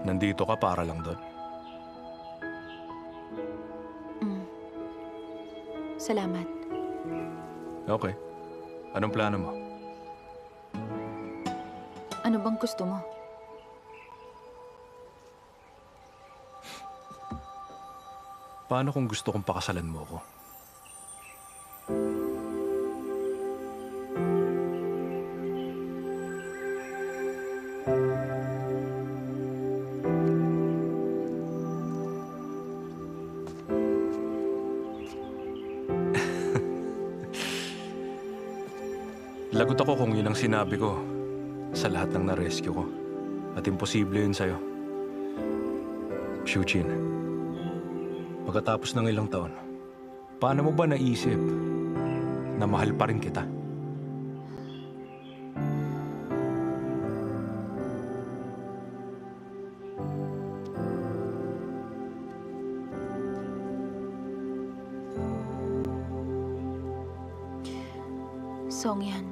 Nandito ka para lang doon. Salamat. Okay. Anong plano mo? Ano bang gusto mo? Paano kung gusto kong pakasalan mo ako? Lagot ako kung yun ang sinabi ko sa lahat ng na-rescue ko. At imposible yun sa'yo. Xiuqin, pagkatapos ng ilang taon, paano mo ba naisip na mahal pa rin kita? Songyan,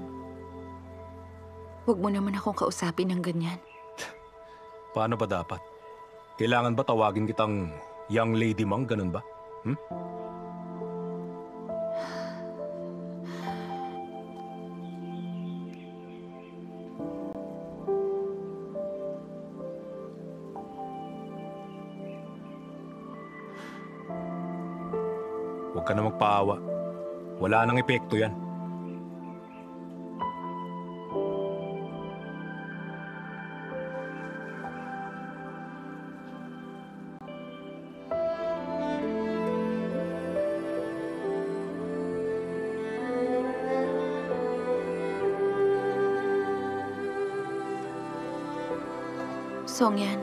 huwag mo naman akong kausapin ng ganyan. Paano ba dapat? Kailangan ba tawagin kitang young lady mang, ganun ba? Hmm? Huwag ka na magpaawa. Wala nang epekto yan. Songyan,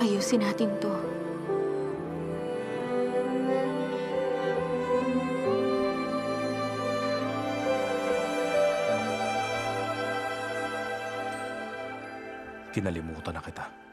ayusin natin to. Kinalimutan na kita.